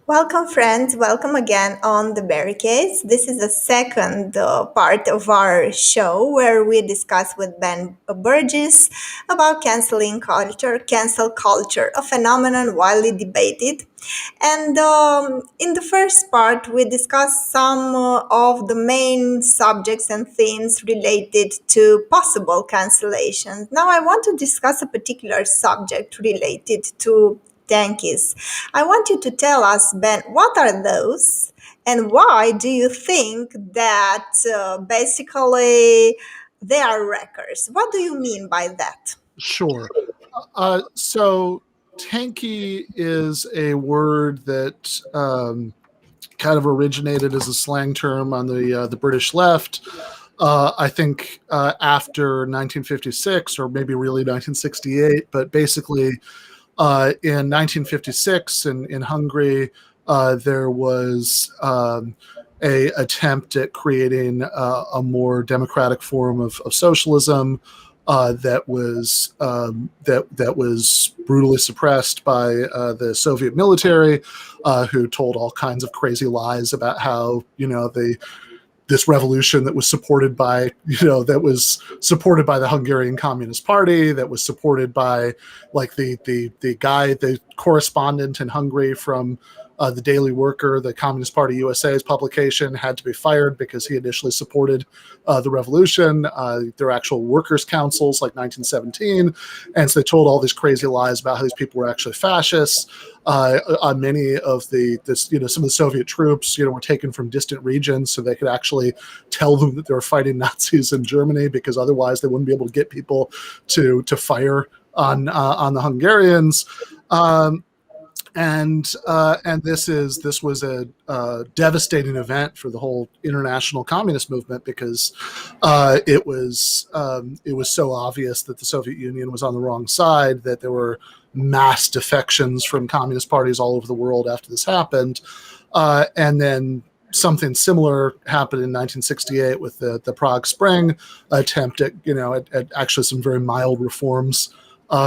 Welcome, friends. Welcome again on the barricades. This is the second part of our show where we discuss with Ben Burgis about canceling culture, cancel culture, a phenomenon widely debated. And in the first part, we discussed some of the main subjects and themes related to possible cancellations. Now, I want to discuss a particular subject related to Yankees. I want you to tell us, Ben, what are those and why do you think that basically they are wreckers? What do you mean by that? Sure. So tanky is a word that kind of originated as a slang term on the British left. I think after 1956 or maybe really 1968, but basically in 1956 in Hungary, there was a attempt at creating a more democratic form of socialism that was brutally suppressed by the Soviet military, who told all kinds of crazy lies about how this revolution that was supported by the Hungarian Communist Party, that was supported by like the correspondent in Hungary from the Daily Worker, the Communist Party USA's publication, had to be fired because he initially supported the revolution. There were actual workers' councils like 1917, and so they told all these crazy lies about how these people were actually fascists. Many of some of the Soviet troops, were taken from distant regions so they could actually tell them that they were fighting Nazis in Germany, because otherwise they wouldn't be able to get people to fire on the Hungarians. And this was a devastating event for the whole international communist movement, because it was so obvious that the Soviet Union was on the wrong side, that there were mass defections from communist parties all over the world after this happened. And then something similar happened in 1968 with the Prague Spring attempt at actually some very mild reforms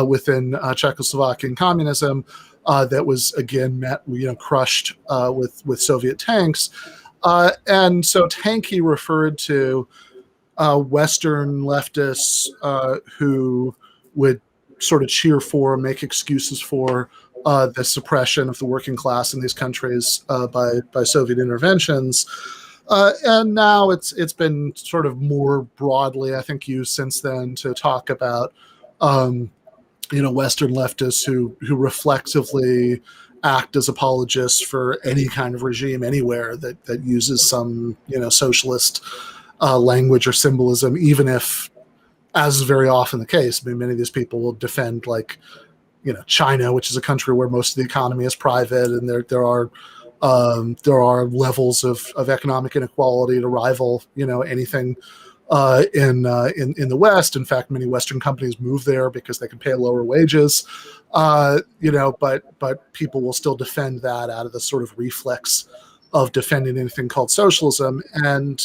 within Czechoslovakian communism. That was again met, crushed with Soviet tanks, and so tanky referred to Western leftists who would sort of cheer for, make excuses for the suppression of the working class in these countries by Soviet interventions. And now it's been sort of more broadly, I think, used since then to talk about Western leftists who reflexively act as apologists for any kind of regime anywhere that uses some socialist language or symbolism, even if, as is very often the case, many of these people will defend China, which is a country where most of the economy is private, and there are levels of economic inequality to rival anything in the West. In fact, many Western companies move there because they can pay lower wages. But people will still defend that out of the sort of reflex of defending anything called socialism. And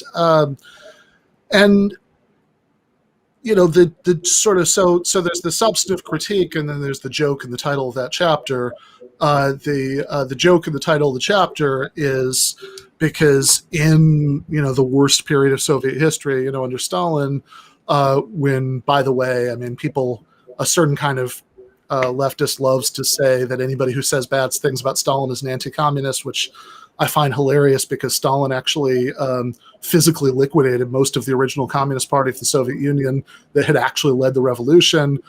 the sort of so there's the substantive critique, and then there's the joke in the title of that chapter. The joke in the title of the chapter is because in the worst period of Soviet history, under Stalin, when, by the way, a certain kind of leftist loves to say that anybody who says bad things about Stalin is an anti-communist, which I find hilarious, because Stalin actually physically liquidated most of the original Communist Party of the Soviet Union that had actually led the revolution.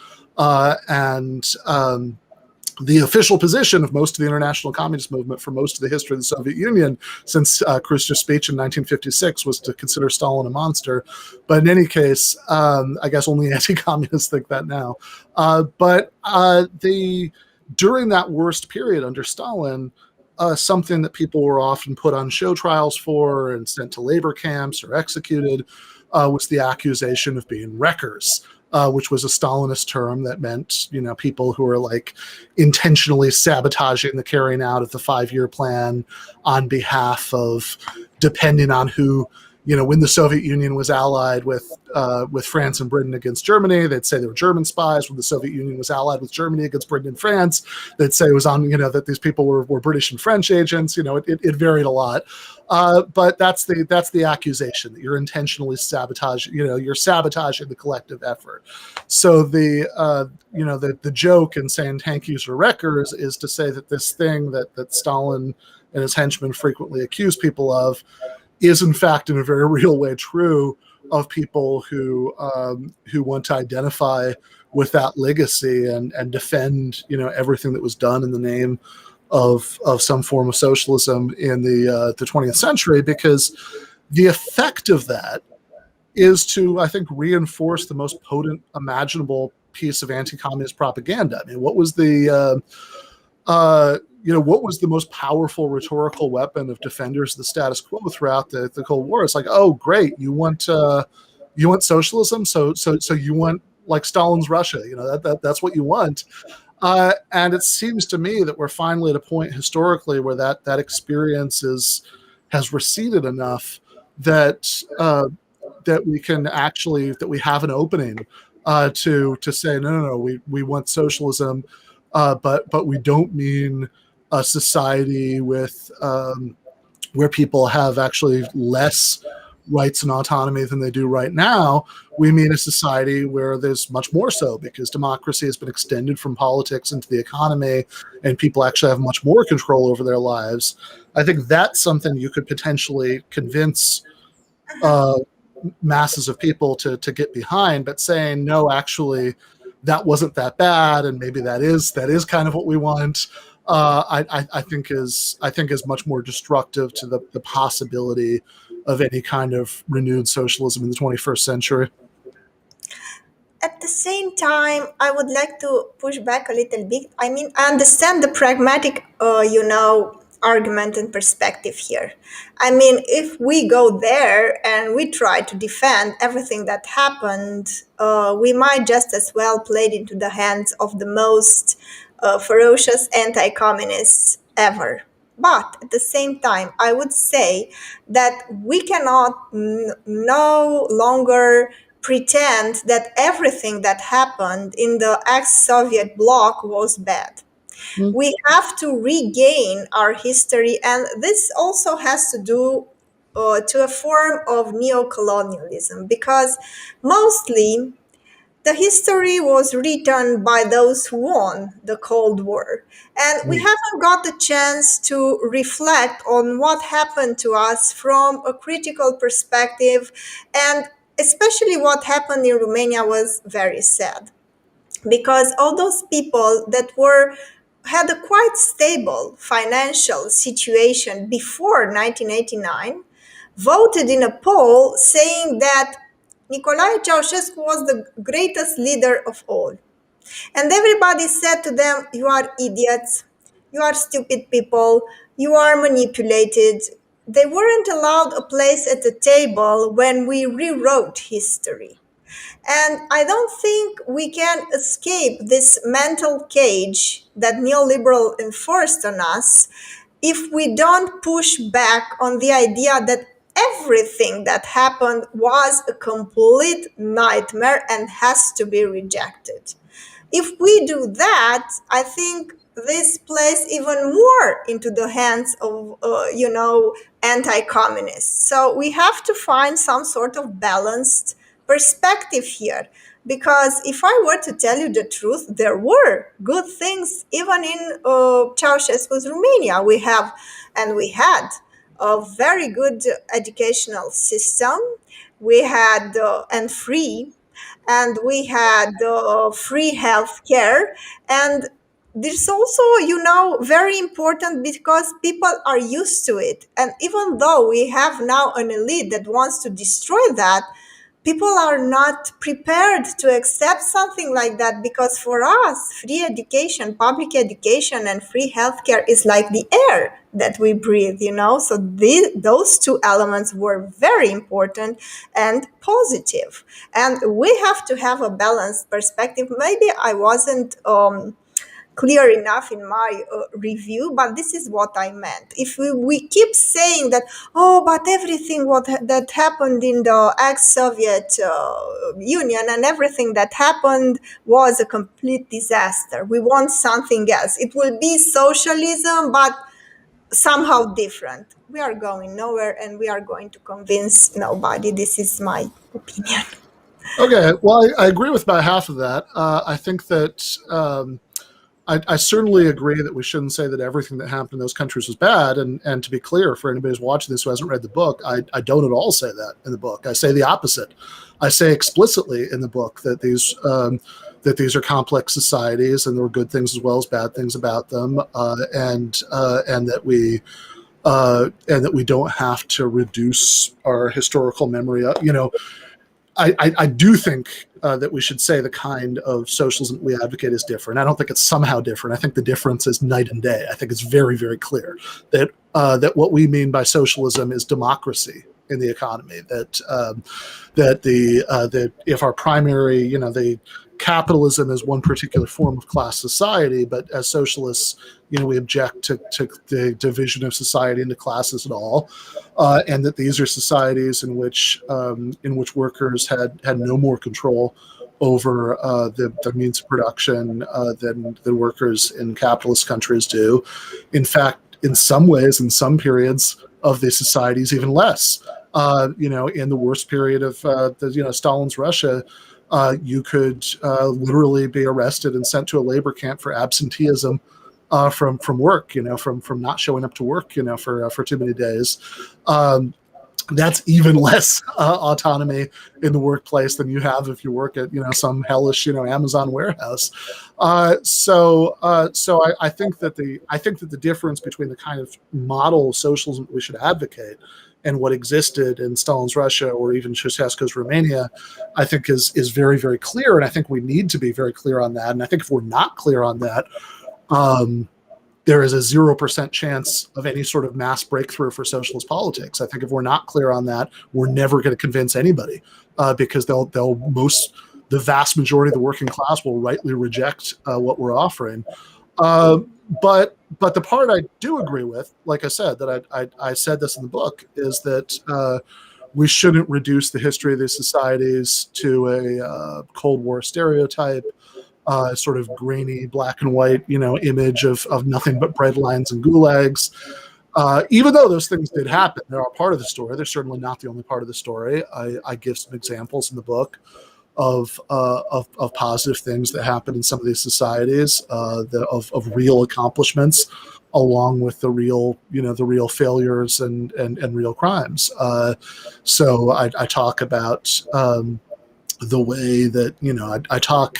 The official position of most of the international communist movement for most of the history of the Soviet Union since Khrushchev's speech in 1956 was to consider Stalin a monster. But in any case, I guess only anti-communists think that now. During that worst period under Stalin, something that people were often put on show trials for and sent to labor camps or executed was the accusation of being wreckers. Which was a Stalinist term that meant, people who were like intentionally sabotaging the carrying out of the 5-year plan on behalf of, depending on who when the Soviet Union was allied with France and Britain against Germany, they'd say they were German spies. When the Soviet Union was allied with Germany against Britain and France, they'd say it was on, that these people were British and French agents. It varied a lot. But that's the accusation that you're intentionally sabotaging. You're sabotaging the collective effort. So the joke in saying tankies or wreckers is to say that this thing that Stalin and his henchmen frequently accuse people of is in fact in a very real way true of people who want to identify with that legacy and defend everything that was done in the name of some form of socialism in the 20th century, because the effect of that is to, I think, reinforce the most potent imaginable piece of anti-communist propaganda. I mean, what was the most powerful rhetorical weapon of defenders of the status quo throughout the Cold War? It's like, oh, great, you want socialism, so you want like Stalin's Russia. That's what you want. And it seems to me that we're finally at a point historically where that experience has receded enough that we have an opening to say no, we want socialism, but we don't mean a society with where people have actually less rights and autonomy than they do right now. We mean a society where there's much more so, because democracy has been extended from politics into the economy, and people actually have much more control over their lives. I think that's something you could potentially convince uh, masses of people to get behind. But saying no, actually, that wasn't that bad, and maybe that is kind of what we want. I think is much more destructive to the possibility of any kind of renewed socialism in the 21st century. At the same time, I would like to push back a little bit. I mean, I understand the pragmatic, argument and perspective here. I mean, if we go there and we try to defend everything that happened, we might just as well play it into the hands of the most ferocious anti-communists ever. But at the same time, I would say that we cannot no longer pretend that everything that happened in the ex-Soviet bloc was bad. Mm. We have to regain our history, and this also has to do to a form of neo-colonialism, because mostly the history was written by those who won the Cold War. And we Mm. haven't got the chance to reflect on what happened to us from a critical perspective. And especially what happened in Romania was very sad, because all those people that were had a quite stable financial situation before 1989 voted in a poll saying that Nicolae Ceausescu was the greatest leader of all. And everybody said to them, "You are idiots, you are stupid people, you are manipulated." They weren't allowed a place at the table when we rewrote history. And I don't think we can escape this mental cage that neoliberal enforced on us if we don't push back on the idea that everything that happened was a complete nightmare and has to be rejected. If we do that, I think this plays even more into the hands of, anti-communists. So we have to find some sort of balanced perspective here. Because if I were to tell you the truth, there were good things even in Ceausescu's Romania. We had a very good educational system. We had and free, and we had free health care. And this also, very important, because people are used to it. And even though we have now an elite that wants to destroy that, people are not prepared to accept something like that, because for us, free education, public education, and free healthcare is like the air that we breathe. So those two elements were very important and positive. And we have to have a balanced perspective. Maybe I wasn't clear enough in my review, but this is what I meant. If we keep saying that, oh, but everything that happened in the ex-Soviet Union and everything that happened was a complete disaster. We want something else. It will be socialism, but somehow different. We are going nowhere, and we are going to convince nobody. This is my opinion. Okay, well, I agree with about half of that. I think that I certainly agree that we shouldn't say that everything that happened in those countries was bad. And to be clear, for anybody who's watching this who hasn't read the book, I don't at all say that in the book. I say the opposite. I say explicitly in the book that these are complex societies, and there were good things as well as bad things about them, and that we don't have to reduce our historical memory. I do think that we should say the kind of socialism we advocate is different. I don't think it's somehow different. I think the difference is night and day. I think it's very, very clear that what we mean by socialism is democracy in the economy. That if our primary, the capitalism is one particular form of class society, but as socialists, we object to the division of society into classes at all, and that these are societies in which workers had no more control over the means of production than the workers in capitalist countries do. In fact, in some ways, in some periods of these societies, even less. In the worst period of Stalin's Russia, you could literally be arrested and sent to a labor camp for absenteeism from work, from not showing up to work, for too many days. That's even less autonomy in the workplace than you have if you work at some hellish Amazon warehouse. So I think that the difference between the kind of model of socialism we should advocate and what existed in Stalin's Russia or even Ceausescu's Romania, I think is very, very clear, and I think we need to be very clear on that. And I think if we're not clear on that, there is a 0% chance of any sort of mass breakthrough for socialist politics. I think if we're not clear on that, we're never going to convince anybody, because the vast majority of the working class will rightly reject what we're offering. But the part I do agree with, like I said, that I said this in the book, is that we shouldn't reduce the history of these societies to a Cold War stereotype, sort of grainy black and white, image of nothing but bread lines and gulags. Even though those things did happen, they're a part of the story. They're certainly not the only part of the story. I give some examples in the book of positive things that happen in some of these societies, of real accomplishments, along with the real failures and real crimes. So I talk about the way that I talk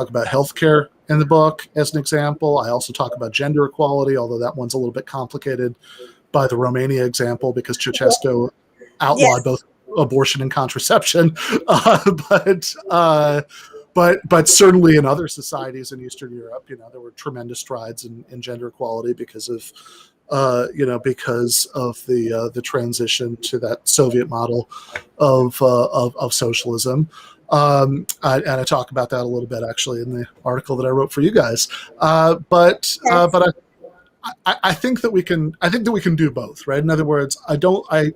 about healthcare in the book as an example. I also talk about gender equality, although that one's a little bit complicated by the Romania example because Ceausescu outlawed Yes. both abortion and contraception. But certainly in other societies in Eastern Europe, there were tremendous strides in gender equality because of the transition to that Soviet model of socialism. And I talk about that a little bit actually in the article that I wrote for you guys. But I think that we can do both, right? In other words, I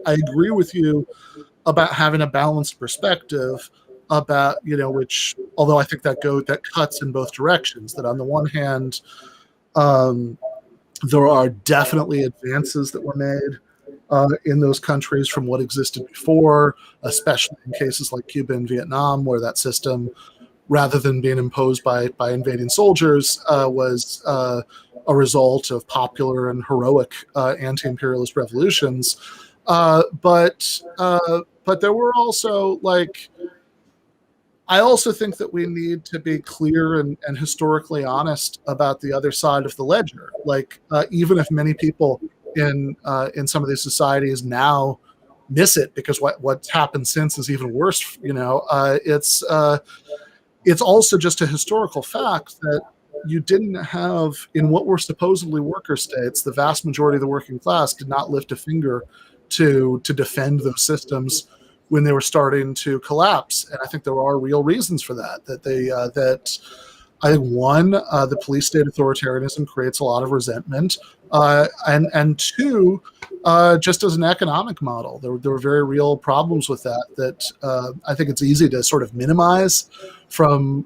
agree with you about having a balanced perspective about which, although I think that cuts in both directions. That on the one hand, there are definitely advances that were made in those countries from what existed before, especially in cases like Cuba and Vietnam, where that system, rather than being imposed by invading soldiers, was a result of popular and heroic anti-imperialist revolutions. But there were also I also think that we need to be clear and historically honest about the other side of the ledger. Even if many people in some of these societies now miss it because what's happened since is even worse. It's also just a historical fact that you didn't have, in what were supposedly worker states, the vast majority of the working class did not lift a finger to defend those systems when they were starting to collapse. And I think there are real reasons for that. I think one, the police state authoritarianism creates a lot of resentment, and two, just as an economic model, there were very real problems with that. That I think it's easy to sort of minimize from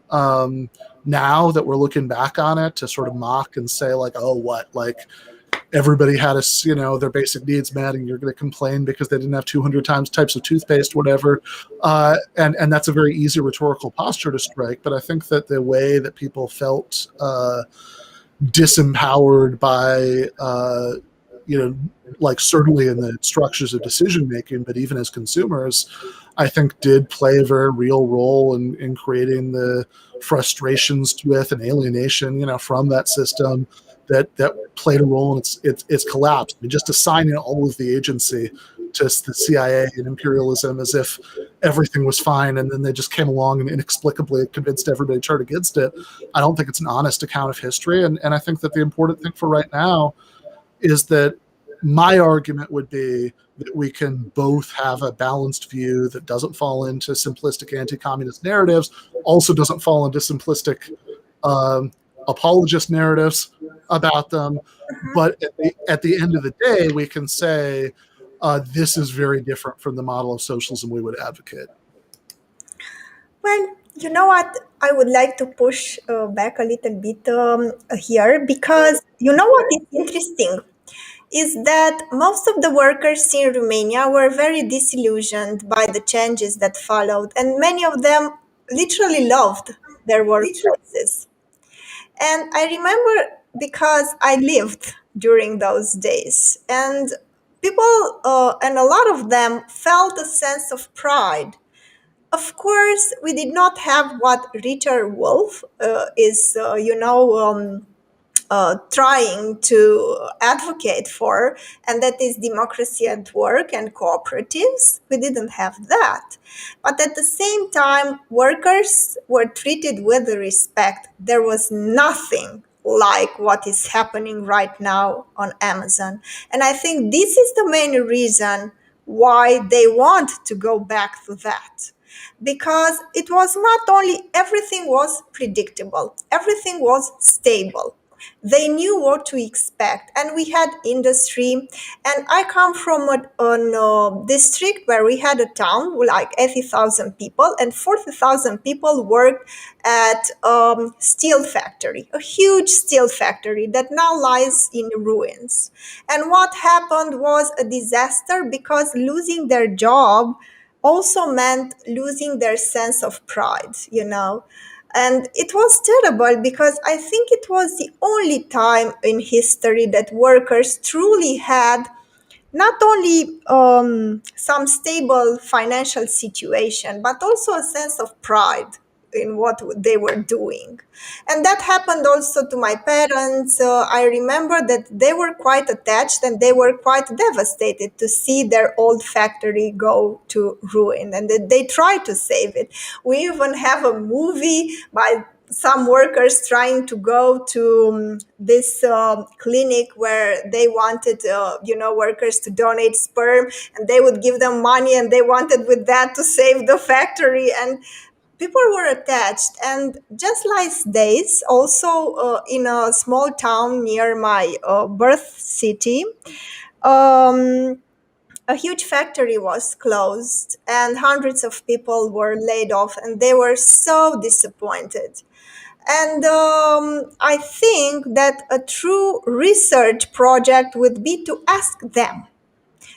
now that we're looking back on it, to sort of mock and say like, oh, what, like everybody had their basic needs met, and you're going to complain because they didn't have 200 times types of toothpaste, whatever. And that's a very easy rhetorical posture to strike. But I think that the way that people felt disempowered by, you know, like certainly in the structures of decision making, but even as consumers, I think did play a very real role in creating the frustrations with and alienation, from that system, that played a role in its collapse. I mean, just assigning all of the agency to the CIA and imperialism as if everything was fine, and then they just came along and inexplicably convinced everybody to turn against it. I don't think it's an honest account of history, and I think that the important thing for right now is that my argument would be that we can both have a balanced view that doesn't fall into simplistic anti-communist narratives, also doesn't fall into simplistic um, apologist narratives about them. But at the end of the day, we can say this is very different from the model of socialism we would advocate. Well, you know what? I would like to push back a little bit here, because you know what is interesting is that most of the workers in Romania were very disillusioned by the changes that followed, and many of them literally loved their workplaces. And I remember, because I lived during those days, and people, and a lot of them felt a sense of pride. Of course, we did not have what Richard Wolff is, trying to advocate for, and that is democracy at work and cooperatives. We didn't have that. But at the same time, workers were treated with respect. There was nothing like what is happening right now on Amazon. And I think this is the main reason why they want to go back to that, because it was not only everything was predictable, everything was stable. They knew what to expect, and we had industry. And I come from a district where we had a town with like 80,000 people, and 40,000 people worked at steel factory, a huge steel factory that now lies in ruins. And what happened was a disaster, because losing their job also meant losing their sense of pride, you know. And it was terrible, because I think it was the only time in history that workers truly had not only some stable financial situation, but also a sense of pride in what they were doing. And that happened also to my parents. I remember that they were quite attached, and they were quite devastated to see their old factory go to ruin, and that they tried to save it. We even have a movie by some workers trying to go to this clinic where they wanted, workers to donate sperm, and they would give them money, and they wanted with that to save the factory. And people were attached. And just like days, also in a small town near my birth city, um, a huge factory was closed, and hundreds of people were laid off, and they were so disappointed. And I think that a true research project would be to ask them,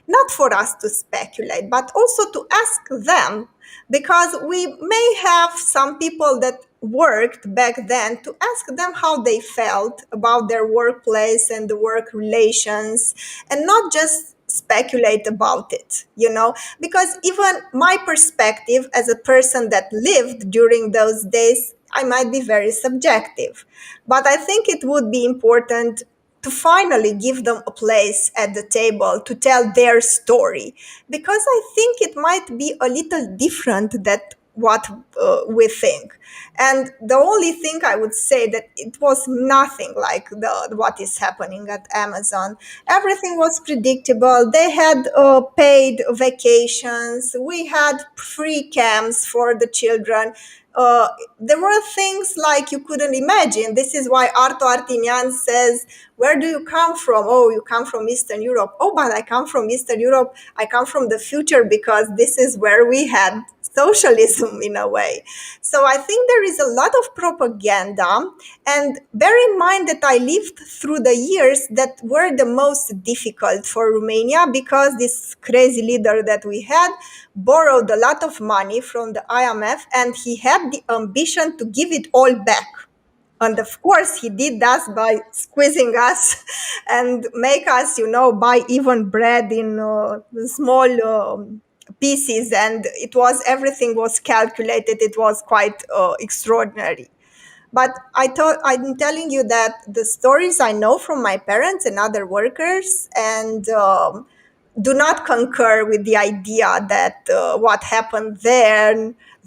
not for us to speculate, but also to ask them, because we may have some people that worked back then, to ask them how they felt about their workplace and the work relations, and not just speculate about it, because even my perspective as a person that lived during those days, I might be very subjective. But I think it would be important to finally give them a place at the table to tell their story, because I think it might be a little different that what we think. And the only thing I would say, that it was nothing like the what is happening at Amazon. Everything was predictable. They had paid vacations, we had free camps for the children. uh, there were things like you couldn't imagine. This is why Arto Artinian says, where do you come from? Oh, you come from Eastern Europe. Oh, but I come from Eastern Europe. I come from the future because this is where we had socialism in a way. So I think there is a lot of propaganda. And bear in mind that I lived through the years that were the most difficult for Romania because this crazy leader that we had borrowed a lot of money from the IMF and he had the ambition to give it all back. And of course, he did that by squeezing us and make us, buy even bread in small pieces. And everything was calculated. It was quite extraordinary. But I'm telling you that the stories I know from my parents and other workers, and do not concur with the idea that what happened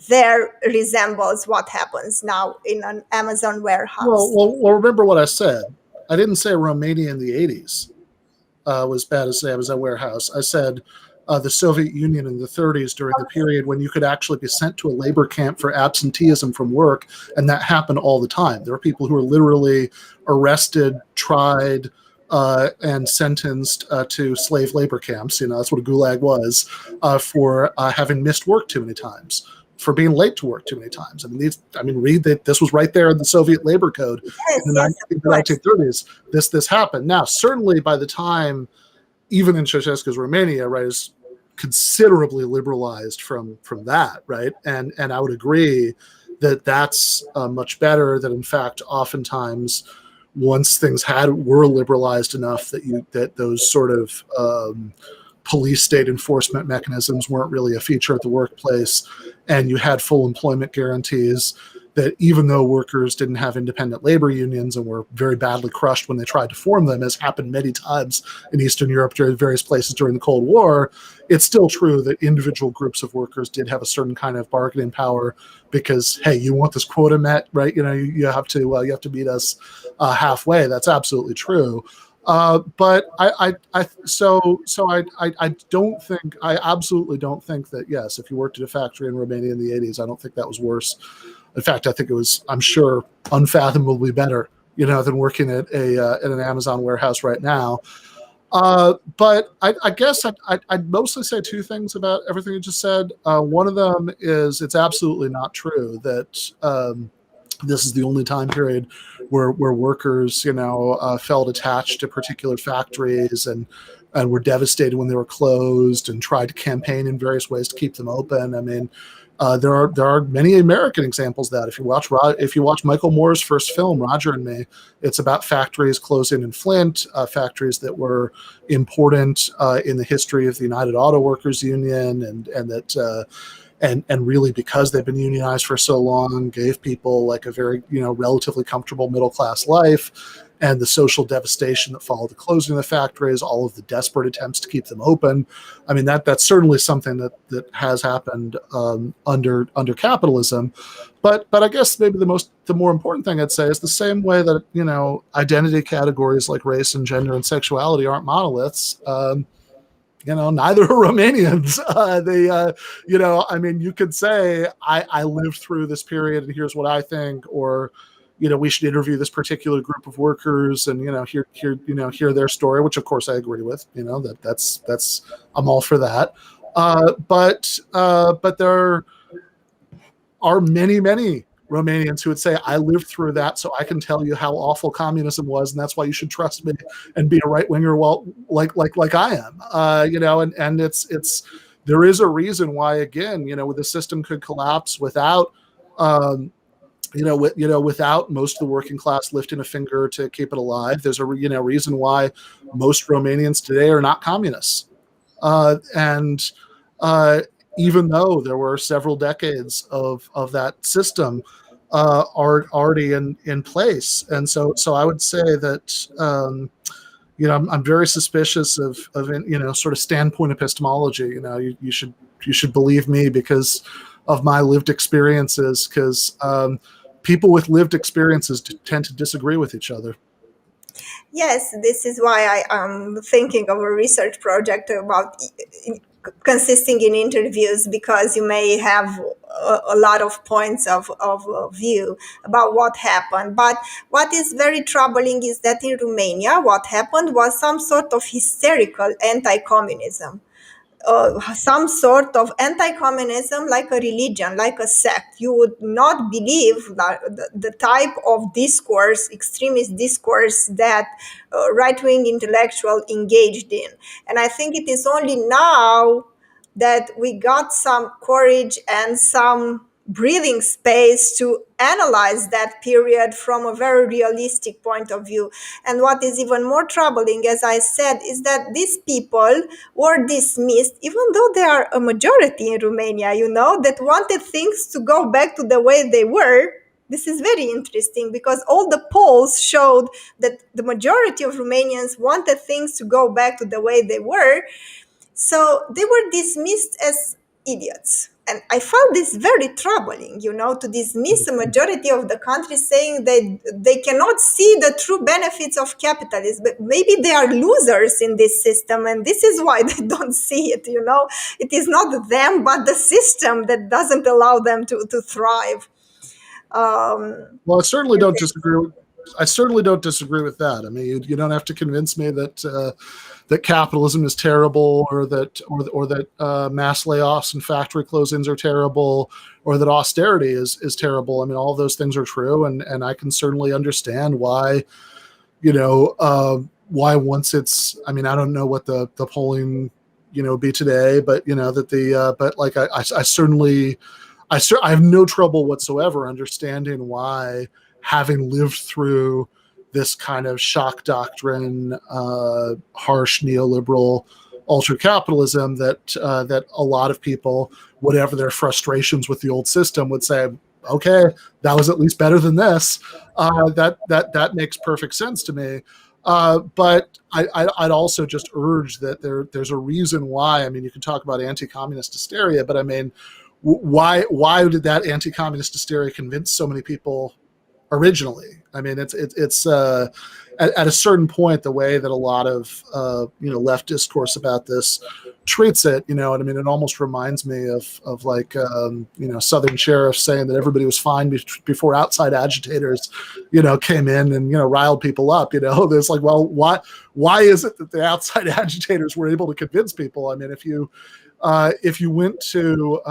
there resembles what happens now in an Amazon warehouse. Well, remember what I said. I didn't say Romania in the 80s was bad as the Amazon warehouse. I said the Soviet Union in the 30s during the period when you could actually be sent to a labor camp for absenteeism from work, and that happened all the time. There were people who were literally arrested, tried, and sentenced to slave labor camps. That's what a gulag was for having missed work too many times, for being late to work too many times. Read that this was right there in the Soviet labor code Yes, in yes, of the course. 1930s. This happened. Now, certainly by the time, even in Ceausescu's Romania, right, is considerably liberalized from that, right, and I would agree that that's much better. That in fact, oftentimes, once things were liberalized enough that those sort of police state enforcement mechanisms weren't really a feature of the workplace, and you had full employment guarantees, that even though workers didn't have independent labor unions and were very badly crushed when they tried to form them, as happened many times in Eastern Europe during various places during the Cold War, it's still true that individual groups of workers did have a certain kind of bargaining power because, hey, you want this quota met, right? You have to meet us halfway. That's absolutely true. But I don't think, I absolutely don't think that, yes, if you worked at a factory in Romania in the 80s, I don't think that was worse. In fact, I think it was, I'm sure, unfathomably better, than working at an Amazon warehouse right now. But I guess I'd mostly say two things about everything you just said. One of them is it's absolutely not true that this is the only time period where workers, felt attached to particular factories and were devastated when they were closed and tried to campaign in various ways to keep them open. There are many American examples of that. If you watch Michael Moore's first film, Roger and Me, it's about factories closing in Flint, factories that were important in the history of the United Auto Workers Union, and that and really, because they've been unionized for so long, gave people like a very relatively comfortable middle class life. And the social devastation that followed the closing of the factories, all of the desperate attempts to keep them open. That's certainly something that has happened under capitalism. But I guess maybe the more important thing I'd say is the same way that identity categories like race and gender and sexuality aren't monoliths. Neither are Romanians. You could say, I lived through this period and here's what I think, or, we should interview this particular group of workers and, hear their story, which of course I agree with, that's, I'm all for that. But there are many, many Romanians who would say, I lived through that, so I can tell you how awful communism was, and that's why you should trust me and be a right winger, like I am. And it's there is a reason why, again, the system could collapse without without most of the working class lifting a finger to keep it alive. There's a reason why most Romanians today are not communists. And even though there were several decades of that system are already in place, and so I would say that I'm very suspicious of sort of standpoint epistemology. You should believe me because of my lived experiences, because people with lived experiences tend to disagree with each other. Yes, this is why I am thinking of a research project about consisting in interviews because you may have a lot of points of view about what happened. But what is very troubling is that in Romania, what happened was some sort of hysterical anti-communism, some sort of anti-communism, like a religion, like a sect. You would not believe that the type of discourse, extremist discourse, that right-wing intellectual engaged in. And I think it is only now that we got some courage and some breathing space to analyze that period from a very realistic point of view. And what is even more troubling, as I said, is that these people were dismissed, even though they are a majority in Romania, that wanted things to go back to the way they were. This is very interesting because all the polls showed that the majority of Romanians wanted things to go back to the way they were. So they were dismissed as idiots. And I found this very troubling, to dismiss a majority of the country, saying that they cannot see the true benefits of capitalism. But maybe they are losers in this system, and this is why they don't see it. It is not them, but the system that doesn't allow them to thrive. Well, I certainly don't disagree with that. I mean, you don't have to convince me that that capitalism is terrible, or that mass layoffs and factory closings are terrible, or that austerity is terrible. I mean, all of those things are true, and I can certainly understand why. Why once it's. I mean, I don't know what the polling be today, but that the but like I certainly I have no trouble whatsoever understanding why, having lived through this kind of shock doctrine, harsh neoliberal ultra capitalism, that a lot of people, whatever their frustrations with the old system, would say, okay, that was at least better than this. That makes perfect sense to me. But I'd also just urge that there's a reason why. I mean, you can talk about anti-communist hysteria, but I mean, why did that anti-communist hysteria convince so many people originally? I mean, it's at a certain point, the way that a lot of left discourse about this treats it, what I mean, it almost reminds me of like Southern sheriffs saying that everybody was fine before outside agitators came in and riled people up. There's like, well, why is it that the outside agitators were able to convince people? I mean, if you went to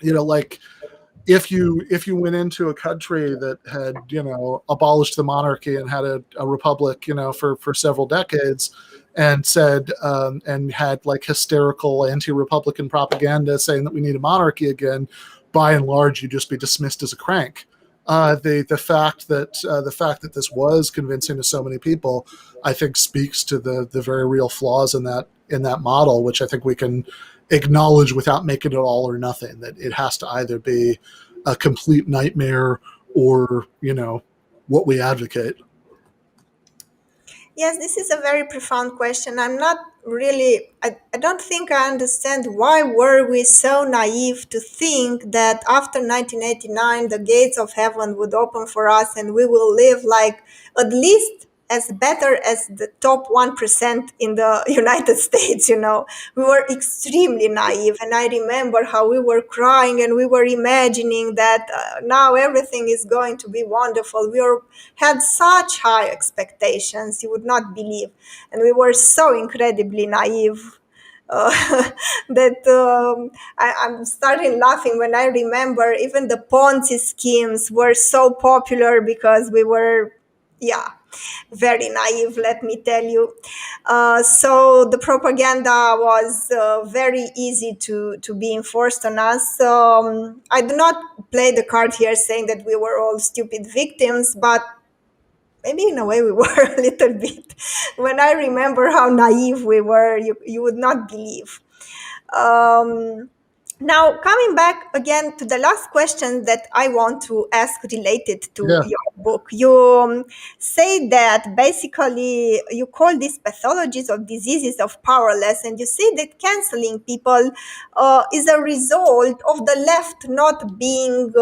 like if you went into a country that had abolished the monarchy and had a republic for several decades, and said and had like hysterical anti-republican propaganda saying that we need a monarchy again, by and large you'd just be dismissed as a crank. The fact that this was convincing to so many people, I think, speaks to the very real flaws in that model, which I think we can acknowledge without making it all or nothing. That it has to either be a complete nightmare or what we advocate. Yes, this is a very profound question. I'm not really, I don't think I understand why were we so naive to think that after 1989 the gates of heaven would open for us and we will live like at least as better as the top 1% in the United States. We were extremely naive. And I remember how we were crying and we were imagining that now everything is going to be wonderful. Had such high expectations, you would not believe. And we were so incredibly naive. Uh, that I'm starting laughing when I remember even the Ponzi schemes were so popular because we were, yeah, very naive, let me tell you. So the propaganda was very easy to be enforced on us. I do not play the card here saying that we were all stupid victims, but maybe in a way we were a little bit. When I remember how naive we were, you would not believe. Um, Now, coming back again to the last question that I want to ask related to Yeah. your book, you say that basically you call these pathologies or diseases of powerless, and you say that canceling people is a result of the left not being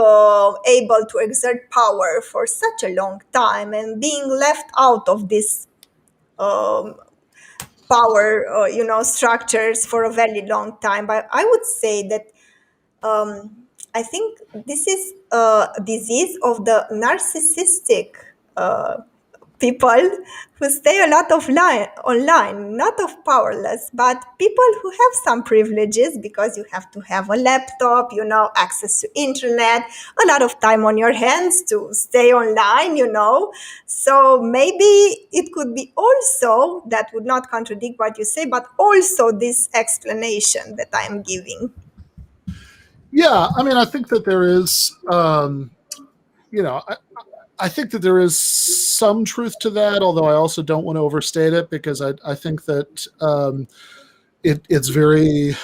able to exert power for such a long time and being left out of this um, power, structures for a very long time. But I would say that I think this is a disease of the narcissistic people who stay a lot online, not of powerless, but people who have some privileges because you have to have a laptop, access to internet, a lot of time on your hands to stay online. So maybe it could be also, that would not contradict what you say, but also this explanation that I'm giving. Yeah, I mean, I think that there is, you know, I think that there is some truth to that, although I also don't want to overstate it because I think that it's very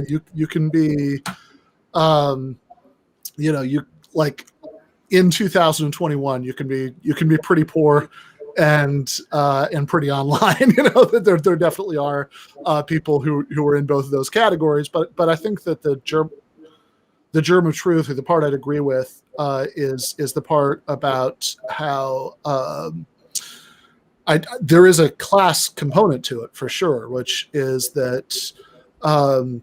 you can be um, you like in 2021 you can be pretty poor and pretty online. That there definitely are people who are in both of those categories, but I think that the germ of truth, or the part I'd agree with, is the part about how there is a class component to it for sure, which is that um,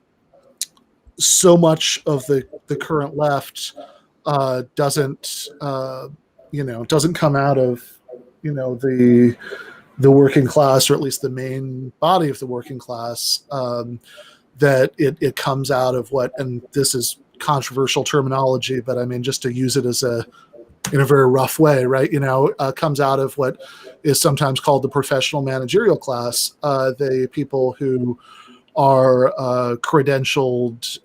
so much of the current left doesn't come out of the working class, or at least the main body of the working class. That it comes out of what, and this is controversial terminology, but I mean, just to use it as in a very rough way, right? Comes out of what is sometimes called the professional managerial class, the people who are credentialed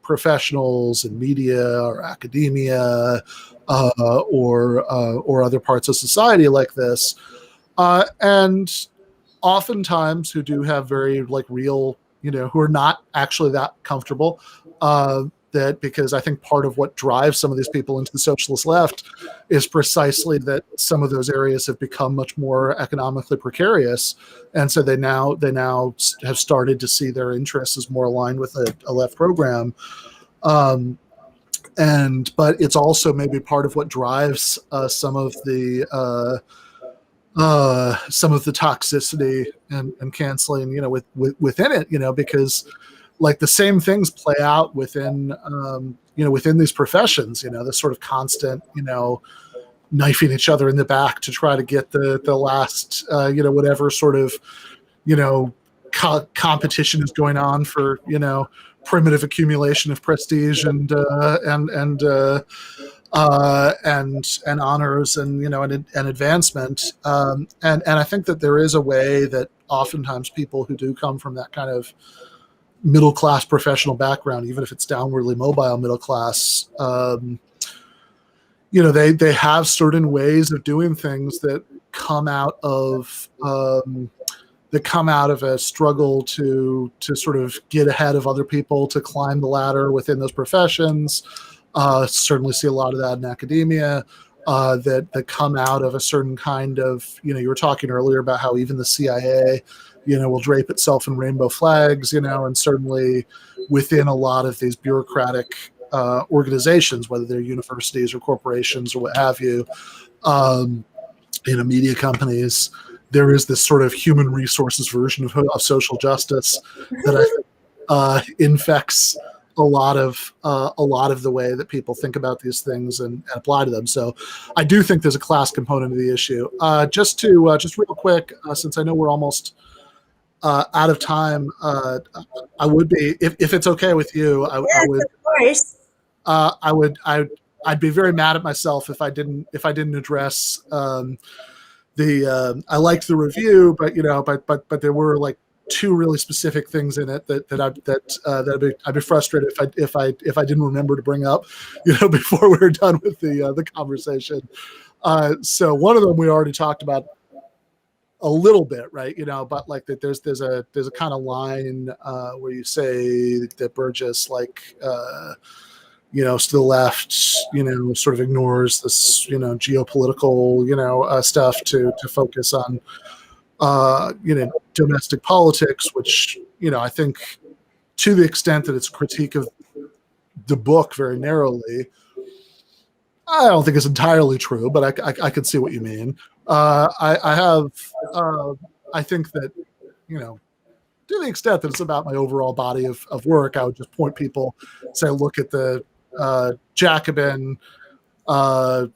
professionals in media or academia, or other parts of society like this, and oftentimes who do have very real, who are not actually that comfortable. That because I think part of what drives some of these people into the socialist left is precisely that some of those areas have become much more economically precarious, and so they now have started to see their interests as more aligned with a left program. Um, and but it's also maybe part of what drives some of the toxicity and canceling, within it, because the same things play out within these professions, this sort of constant, knifing each other in the back to try to get the last, whatever sort of, you know, competition is going on for, primitive accumulation of prestige and honors and and advancement, and I think that there is a way that oftentimes people who do come from that kind of middle class professional background, even if it's downwardly mobile middle class, they have certain ways of doing things that come out of a struggle to sort of get ahead of other people, to climb the ladder within those professions. Certainly see a lot of that in academia, that come out of a certain kind of, you were talking earlier about how even the CIA, will drape itself in rainbow flags, and certainly within a lot of these bureaucratic organizations, whether they're universities or corporations or what have you, media companies, there is this sort of human resources version of social justice that I think infects a lot of the way that people think about these things and apply to them. So I do think there's a class component of the issue. Just real quick, since I know we're almost out of time, I would be, if it's okay with you, Yes, of course. I would I'd be very mad at myself if I didn't address I liked the review, but there were two really specific things in it that I'd be frustrated if I didn't remember to bring up, before we were done with the conversation. So one of them we already talked about a little bit, right? But that there's a kind of line where you say that Burgess to the left, sort of ignores this, geopolitical, stuff to focus on, domestic politics, which, I think to the extent that it's a critique of the book very narrowly, I don't think it's entirely true, but I could see what you mean. I think that to the extent that it's about my overall body of work, I would just point people, say, look at the Jacobin, uh,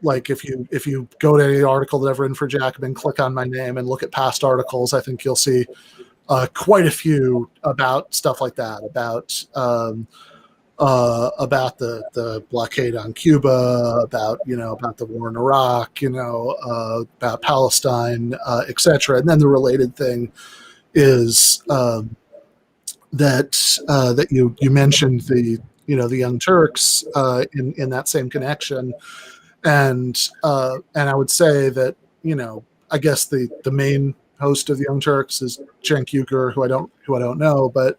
like if you go to any article that I've written for Jacobin, click on my name and look at past articles, I think you'll see quite a few about stuff like that, about the blockade on Cuba, about the war in Iraq, about Palestine, etc. And then the related thing is that you mentioned the Young Turks in that same connection, and I would say that I guess the main host of the Young Turks is Cenk Uygur, who I don't know, but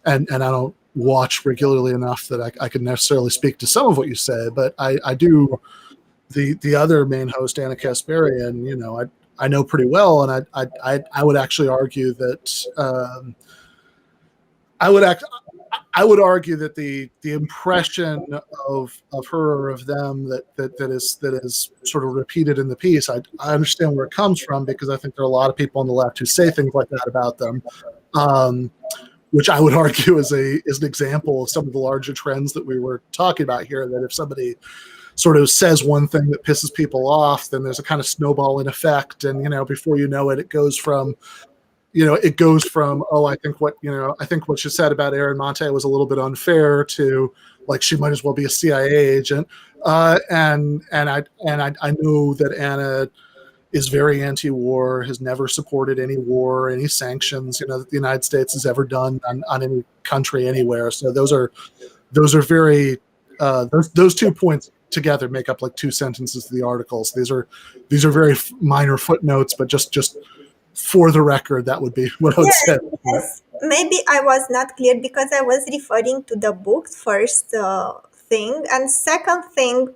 and I don't watch regularly enough that I could necessarily speak to some of what you say, but I do the other main host, Anna Kasparian, I know pretty well, and I would actually argue that I would act. I would argue that the impression of her or of them that is sort of repeated in the piece, I understand where it comes from, because I think there are a lot of people on the left who say things like that about them, which I would argue is an example of some of the larger trends that we were talking about here. That if somebody sort of says one thing that pisses people off, then there's a kind of snowballing effect, and before you know it, it goes from oh, I think what she said about Erin Monte was a little bit unfair, to like she might as well be a CIA agent. And I know that Anna is very anti-war, has never supported any war, any sanctions that the United States has ever done on any country anywhere. So those are very those 2 points together make up like 2 sentences of the articles. These are very minor footnotes, but just for the record, that would be what I would Yes, say. yes. Maybe I was not clear because I was referring to the book first thing. And second thing,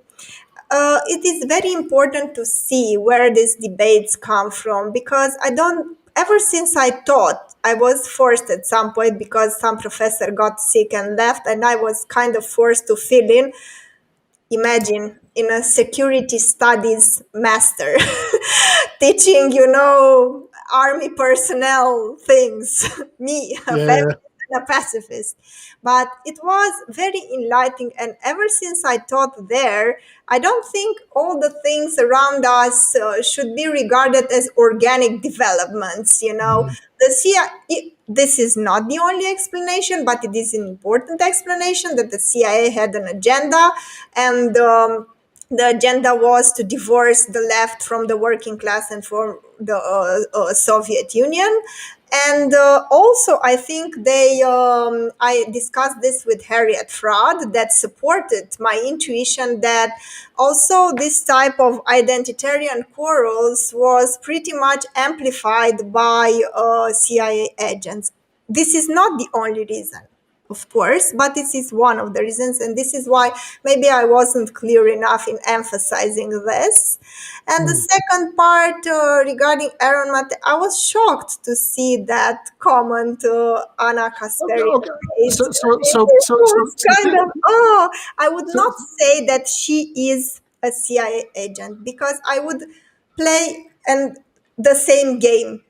it is very important to see where these debates come from, because I don't, ever since I taught, I was forced at some point because some professor got sick and left, and I was kind of forced to fill in. Imagine in a security studies master teaching, army personnel things, me, a Yeah, feminist and a pacifist. But it was very enlightening. And ever since I taught there, I don't think all the things around us should be regarded as organic developments. mhm. The CIA, this is not the only explanation, but it is an important explanation that the CIA had an agenda, and the agenda was to divorce the left from the working class and from the Soviet Union. And also, I think I discussed this with Harriet Fraud, that supported my intuition that also this type of identitarian quarrels was pretty much amplified by CIA agents. This is not the only reason, of course, but this is one of the reasons, and this is why maybe I wasn't clear enough in emphasizing this. And the Mm. second part regarding Aaron Mate, I was shocked to see that comment to Anna Okay, Kasperi. okay. So so so It so so was so, kind of, oh, I would so, not say that she is a CIA agent, because I would play and the same game,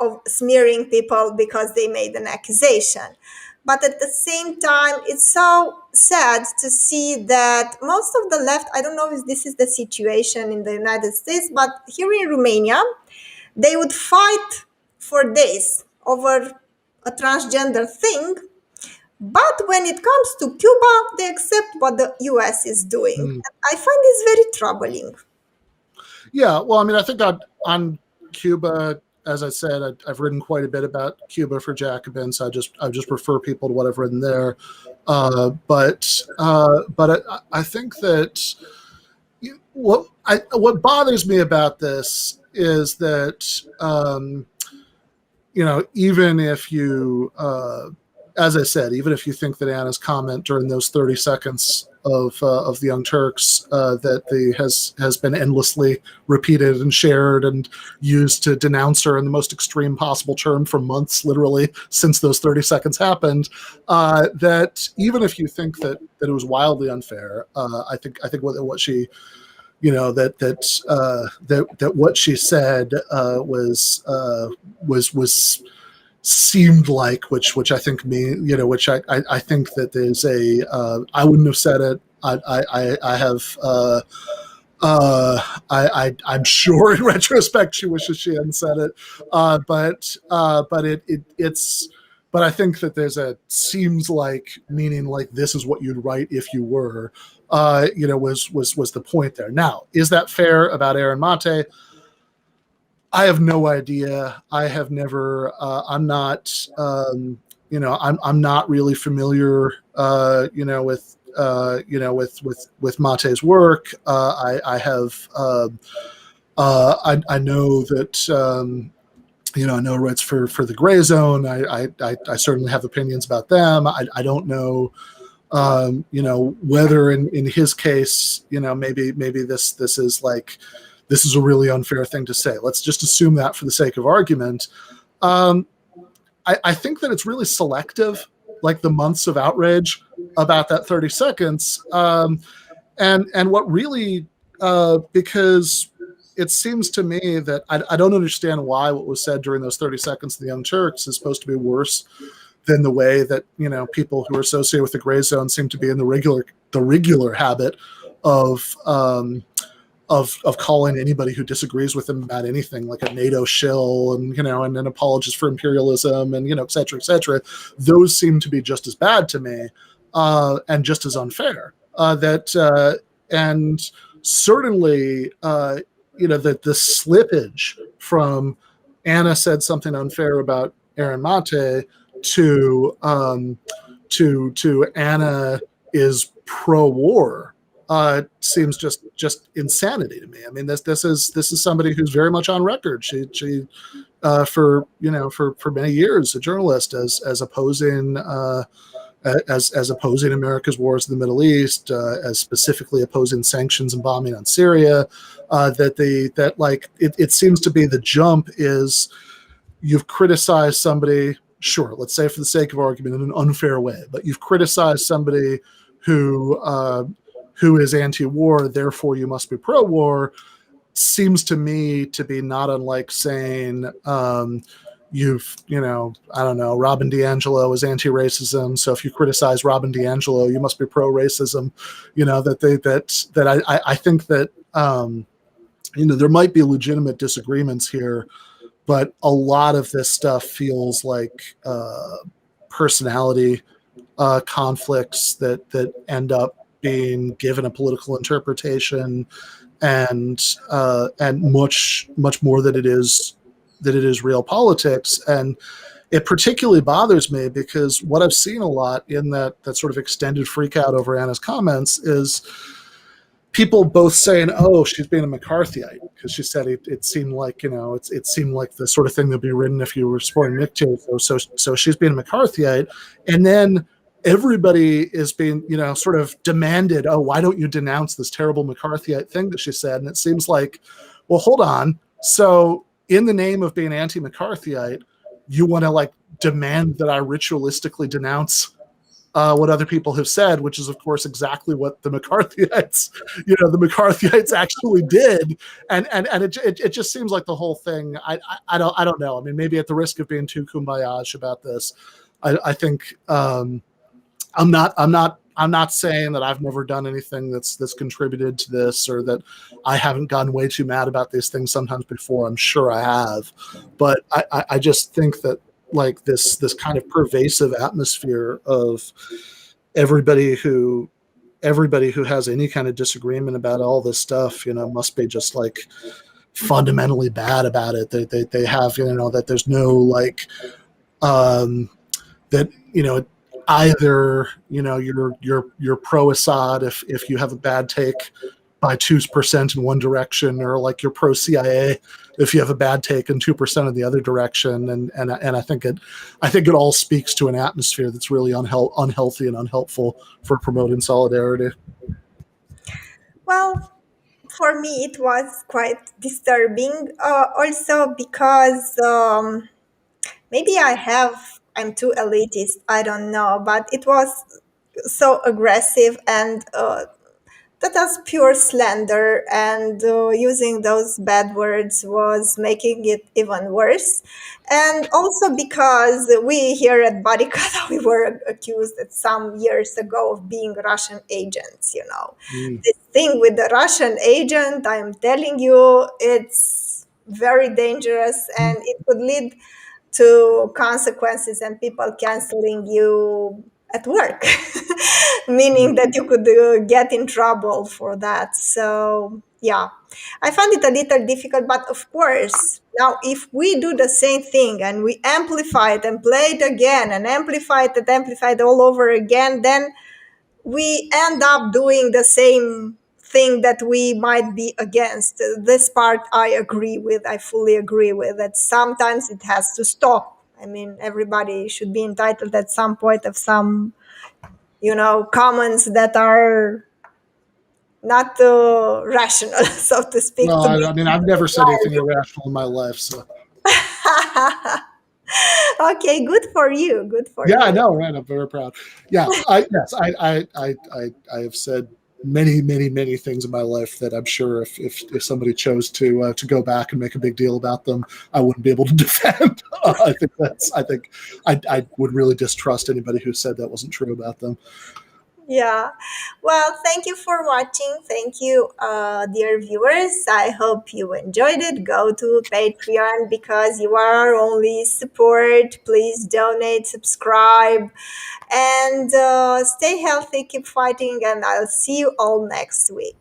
of smearing people because they made an accusation. But at the same time, it's so sad to see that most of the left, I don't know if this is the situation in the United States, but here in Romania, they would fight for days over a transgender thing. But when it comes to Cuba, they accept what the US is doing. mm. I find this very troubling. Yeah, well, I mean, I think on Cuba, as I said, I've written quite a bit about Cuba for Jacobin, so I just refer people to what I've written there. But I think that what bothers me about this is that even if you, as I said, even if you think that Anna's comment during those 30 seconds of the Young Turks has been endlessly repeated and shared and used to denounce her in the most extreme possible term for months, literally since those 30 seconds happened, that even if you think that it was wildly unfair, I think what she that what she said was seemed like, which I think mean which I think that there's a I wouldn't have said it. I have I'm sure in retrospect she wishes she hadn't said it, but it's but I think that there's a seems like, meaning like this is what you'd write if you were, was the point there. Now, is that fair about Aaron Mate? I have no idea. I have never. I'm not. I'm not really familiar. With Mate's work. I have. I know that. I know writes for the Gray Zone. I certainly have opinions about them. I don't know. Whether in his case, maybe this is like this is a really unfair thing to say. Let's just assume that for the sake of argument. Um, I think that it's really selective, like the months of outrage about that 30 seconds. And what really, because it seems to me that I don't understand why what was said during those 30 seconds of the Young Turks is supposed to be worse than the way that people who are associated with the Gray Zone seem to be in the regular habit of of calling anybody who disagrees with them about anything like a NATO shill, and an apologist for imperialism, and et cetera, et cetera. Those seem to be just as bad to me, and just as unfair. And certainly, the slippage from Anna said something unfair about Aaron Mate to Anna is pro-war, seems just insanity to me. I mean, this is somebody who's very much on record. She for many years a journalist as opposing as opposing America's wars in the Middle East, as specifically opposing sanctions and bombing on Syria. It seems to be the jump is you've criticized somebody, sure, let's say for the sake of argument, in an unfair way, but you've criticized somebody who is anti-war, therefore you must be pro-war. Seems to me to be not unlike saying, I don't know, Robin DiAngelo is anti-racism, so if you criticize Robin DiAngelo, you must be pro-racism. I think that there might be legitimate disagreements here, but a lot of this stuff feels like personality conflicts that end up being given a political interpretation, and much more that it is real politics. And it particularly bothers me because what I've seen a lot in that sort of extended freak out over Anna's comments is people both saying, "Oh, she's being a McCarthyite," because she said it seemed like it seemed like the sort of thing that'd be written if you were supporting Nick Cave. So she's being a McCarthyite, and then everybody is being sort of demanded, "Oh, why don't you denounce this terrible McCarthyite thing that she said?" And it seems like, well, hold on. So in the name of being anti-McCarthyite, you want to demand that I ritualistically denounce what other people have said, which is, of course, exactly what the McCarthyites actually did, and it just seems like the whole thing. I don't know. I mean, maybe at the risk of being too kumbaya about this, I think I'm not saying that I've never done anything that's contributed to this, or that I haven't gotten way too mad about these things sometimes before. I'm sure I have, but I just think that this kind of pervasive atmosphere of everybody who has any kind of disagreement about all this stuff, must be just fundamentally bad about it. They have that there's no that either you're pro Assad if you have a bad take by 2% in one direction, or you're pro CIA if you have a bad take and 2% in the other direction. And I think it all speaks to an atmosphere that's really unhealthy and unhelpful for promoting solidarity. Well, for me, it was quite disturbing. Also, because maybe I'm too elitist. I don't know, but it was so aggressive, and that was pure slander, and using those bad words was making it even worse. And also because we here at Barricade, we were accused at some years ago of being Russian agents, you know. Mm. This thing with the Russian agent, I'm telling you, it's very dangerous, and it could lead to consequences and people canceling you at work, meaning that you could get in trouble for that. So, yeah, I found it a little difficult, but of course, now if we do the same thing and we amplify it and play it again and amplify it and amplify it all over again, then we end up doing the same thing that we might be against. This part I agree with, I fully agree with that sometimes it has to stop. I mean, everybody should be entitled at some point of some, comments that are not rational, so to speak, Well, to be I mean, I've never said anything irrational in my life, so okay, good for you, good for yeah, I you. know, right? I'm very proud. Yeah, I have said many things in my life that I'm sure if somebody chose to go back and make a big deal about them, I wouldn't be able to defend. I would really distrust anybody who said that wasn't true about them. Yeah. Well, thank you for watching. Thank you, dear viewers. I hope you enjoyed it. Go to Patreon because you are our only support. Please donate, subscribe, and stay healthy, keep fighting, and I'll see you all next week.